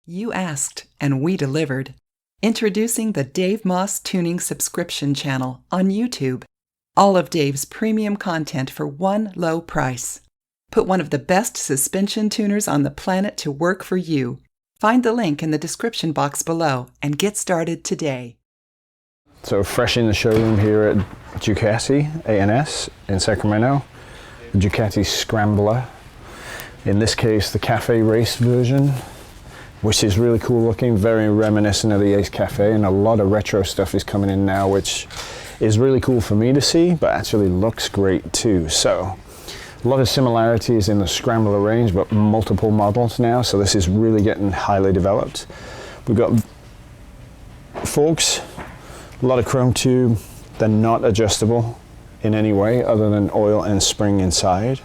You asked, and we delivered. Introducing the Dave Moss Tuning Subscription Channel on YouTube. All of Dave's premium content for one low price. Put one of the best suspension tuners on the planet to work for you. Find the link in the description box below and get started today. So fresh in the showroom here at Ducati A&S in Sacramento. The Ducati Scrambler. In this case, the cafe race version, which is really cool looking, very reminiscent of the Ace Cafe, and a lot of retro stuff is coming in now, which is really cool for me to see, but actually looks great too. So a lot of similarities in the Scrambler range, but multiple models now, so this is really getting highly developed. We've got forks, a lot of chrome tube. They're not adjustable in any way other than oil and spring inside.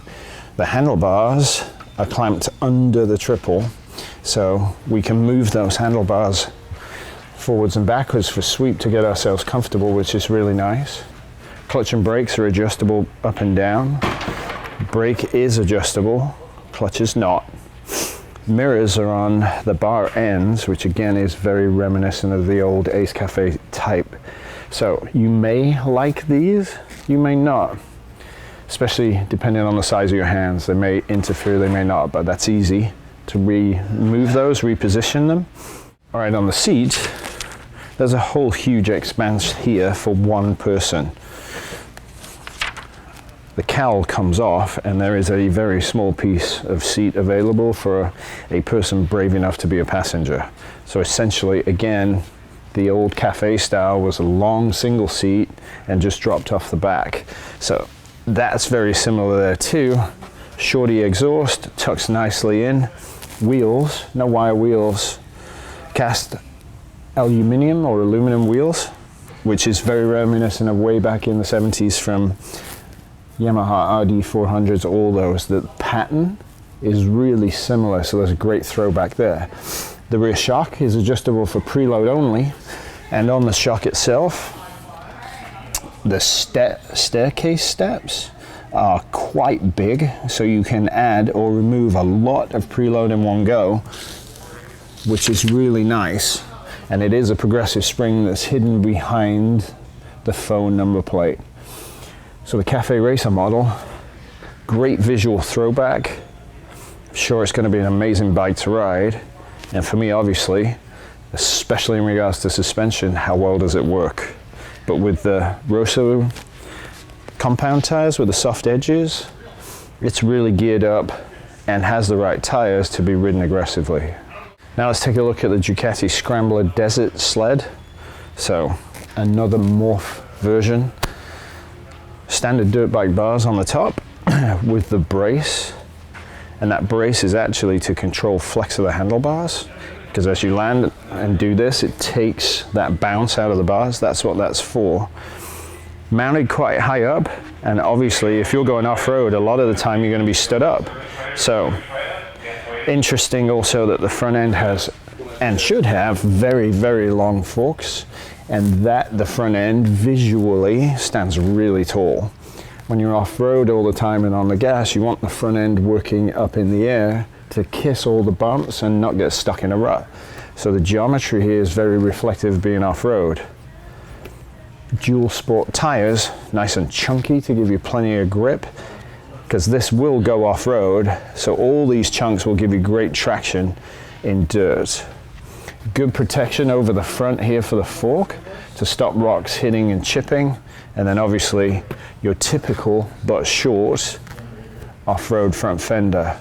The handlebars are clamped under the triple, so we can move those handlebars forwards and backwards for sweep to get ourselves comfortable, which is really nice. Clutch and brakes are adjustable up and down. Brake is adjustable, clutch is not. Mirrors are on the bar ends, which again is very reminiscent of the old Ace Cafe type. So you may like these, you may not, especially depending on the size of your hands. They may interfere, they may not, but that's easy to remove those, reposition them. All right, on the seat, there's a whole huge expanse here for one person. The cowl comes off and there is a very small piece of seat available for a person brave enough to be a passenger. So essentially, again, the old cafe style was a long single seat and just dropped off the back. So that's very similar there too. Shorty exhaust, tucks nicely in. Wheels, no wire wheels, cast aluminum or aluminum wheels, which is very reminiscent of way back in the 70s from Yamaha RD400s, all those. The pattern is really similar, so there's a great throwback there. The rear shock is adjustable for preload only, and on the shock itself, the staircase steps are quite big, so you can add or remove a lot of preload in one go, which is really nice. And it is a progressive spring that's hidden behind the phone number plate. So the Cafe Racer model, great visual throwback. Sure, it's going to be an amazing bike to ride, and for me obviously, especially in regards to suspension, how well does it work? But with the Rosso compound tires with the soft edges, it's really geared up and has the right tires to be ridden aggressively. Now let's take a look at the Ducati Scrambler Desert Sled. So another morph version. Standard dirt bike bars on the top with the brace, and that brace is actually to control flex of the handlebars, because as you land and do this, it takes that bounce out of the bars. That's what that's for. Mounted quite high up, and obviously if you're going off-road, a lot of the time you're going to be stood up. So interesting also that the front end has, and should have, very, very long forks, and that the front end visually stands really tall. When you're off-road all the time and on the gas, you want the front end working up in the air to kiss all the bumps and not get stuck in a rut. So the geometry here is very reflective of being off-road. Dual sport tires, nice and chunky to give you plenty of grip, because this will go off-road, so all these chunks will give you great traction in dirt. Good protection over the front here for the fork to stop rocks hitting and chipping, and then obviously your typical but short off-road front fender,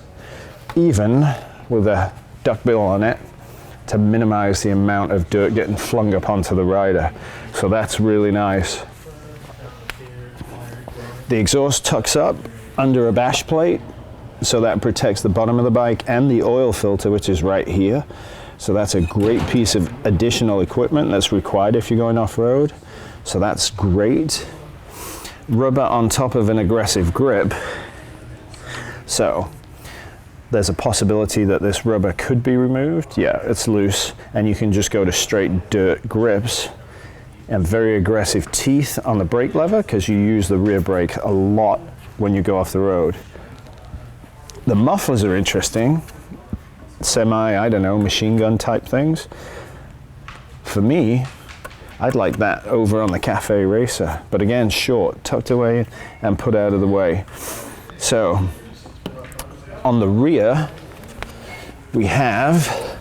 even with a duckbill on it to minimize the amount of dirt getting flung up onto the rider. So that's really nice. The exhaust tucks up under a bash plate, so that protects the bottom of the bike and the oil filter, which is right here. So that's a great piece of additional equipment that's required if you're going off-road. So that's great. Rubber on top of an aggressive grip. So there's a possibility that this rubber could be removed. Yeah, it's loose, and you can just go to straight dirt grips, and very aggressive teeth on the brake lever, because you use the rear brake a lot when you go off the road. The mufflers are interesting. I don't know, machine gun type things. For me, I'd like that over on the Cafe Racer, but again, short, tucked away and put out of the way. So on the rear, we have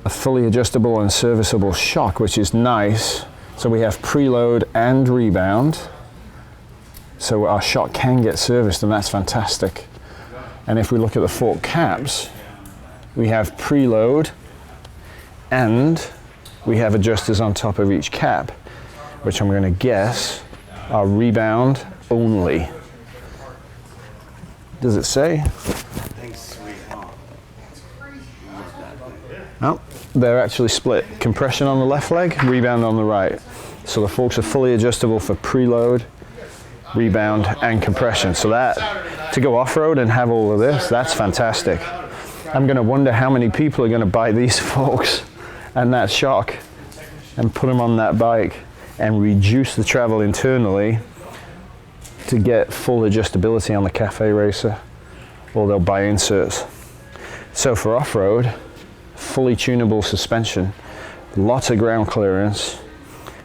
a fully adjustable and serviceable shock, which is nice. So we have preload and rebound. So our shock can get serviced, and that's fantastic. And if we look at the fork caps, we have preload and we have adjusters on top of each cap, which I'm going to guess are rebound only. Does it say? No, they're actually split. Compression on the left leg, rebound on the right. So the forks are fully adjustable for preload, rebound, and compression. So that, to go off-road and have all of this, that's fantastic. I'm going to wonder how many people are going to buy these forks and that shock and put them on that bike and reduce the travel internally to get full adjustability on the Cafe Racer, or they'll buy inserts. So for off-road, fully tunable suspension, lots of ground clearance,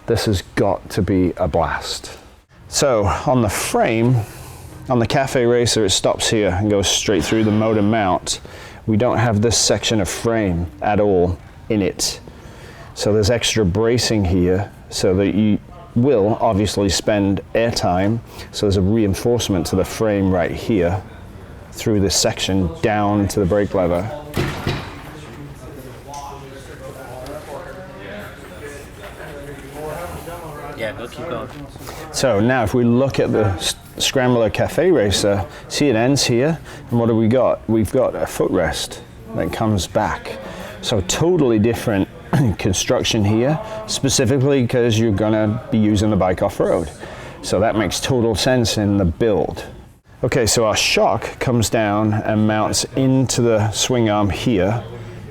this has got to be a blast. So on the frame, on the Cafe Racer, it stops here and goes straight through the motor mount. We don't have this section of frame at all in it. So there's extra bracing here so that you will obviously spend airtime. So there's a reinforcement to the frame right here through this section down to the brake lever. Yeah, go keep going. So now if we look at the Scrambler Cafe Racer, see it ends here, and what have we got? We've got a footrest that comes back. So totally different construction here, specifically because you're gonna be using the bike off-road. So that makes total sense in the build. Okay, so our shock comes down and mounts into the swing arm here,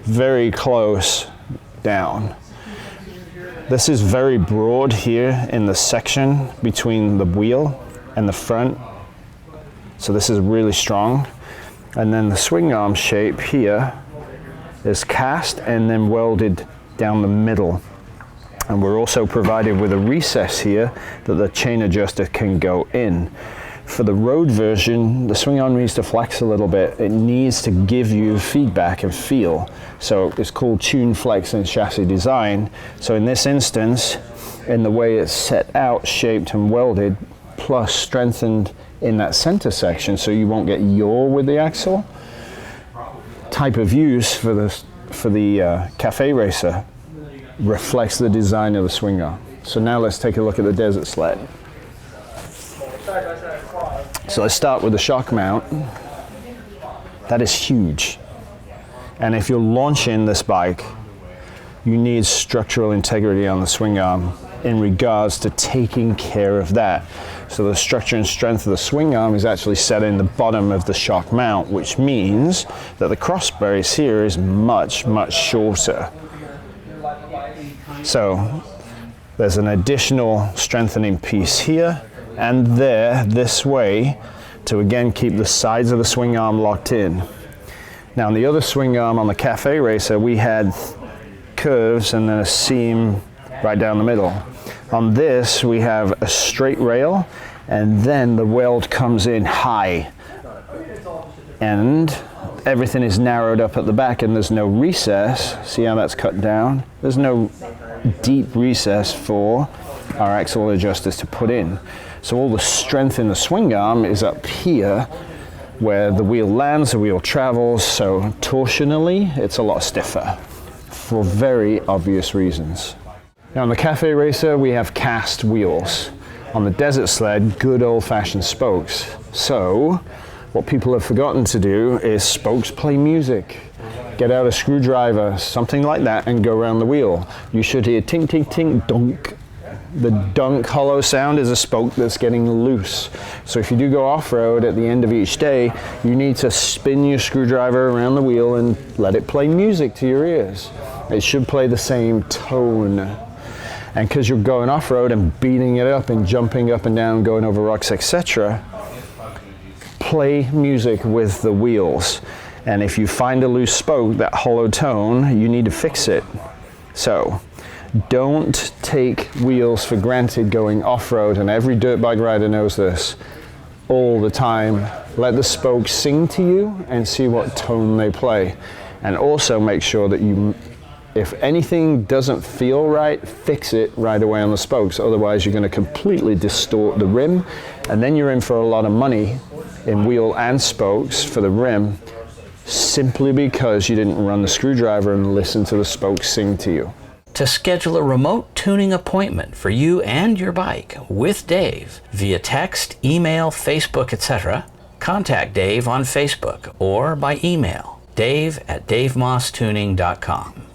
very close down. This is very broad here in the section between the wheel and the front. So this is really strong. And then the swing arm shape here is cast and then welded down the middle. And we're also provided with a recess here that the chain adjuster can go in. For the road version, the swing arm needs to flex a little bit. It needs to give you feedback and feel. So it's called tune, flex, and chassis design. So in this instance, in the way it's set out, shaped and welded, plus strengthened in that center section so you won't get yaw with the axle, type of use for the Cafe Racer reflects the design of the swing arm. So now let's take a look at the Desert Sled. So let's start with the shock mount. That is huge. And if you're launching this bike, you need structural integrity on the swing arm in regards to taking care of that. So the structure and strength of the swing arm is actually set in the bottom of the shock mount, which means that the cross brace here is much, much shorter. So there's an additional strengthening piece here and there, this way, to again keep the sides of the swing arm locked in. Now on the other swing arm on the Cafe Racer, we had curves and then a seam right down the middle. On this, we have a straight rail and then the weld comes in high. And everything is narrowed up at the back and there's no recess. See how that's cut down? There's no deep recess for our axle adjusters to put in. So all the strength in the swing arm is up here where the wheel lands, the wheel travels, so torsionally it's a lot stiffer for very obvious reasons. Now on the Cafe Racer we have cast wheels. On the Desert Sled, good old-fashioned spokes. So what people have forgotten to do is spokes play music. Get out a screwdriver, something like that, and go around the wheel. You should hear tink, tink, tink, donk. The dunk hollow sound is a spoke that's getting loose. So if you do go off-road at the end of each day, you need to spin your screwdriver around the wheel and let it play music to your ears. It should play the same tone. And because you're going off-road and beating it up and jumping up and down, going over rocks, etc., play music with the wheels. And if you find a loose spoke, that hollow tone, you need to fix it. So don't take wheels for granted going off-road, and every dirt bike rider knows this all the time. Let the spokes sing to you and see what tone they play. And also make sure that you, if anything doesn't feel right, fix it right away on the spokes. Otherwise you're going to completely distort the rim, and then you're in for a lot of money in wheel and spokes for the rim, simply because you didn't run the screwdriver and listen to the spokes sing to you. To schedule a remote tuning appointment for you and your bike with Dave via text, email, Facebook, etc., contact Dave on Facebook or by email, dave@davemosstuning.com.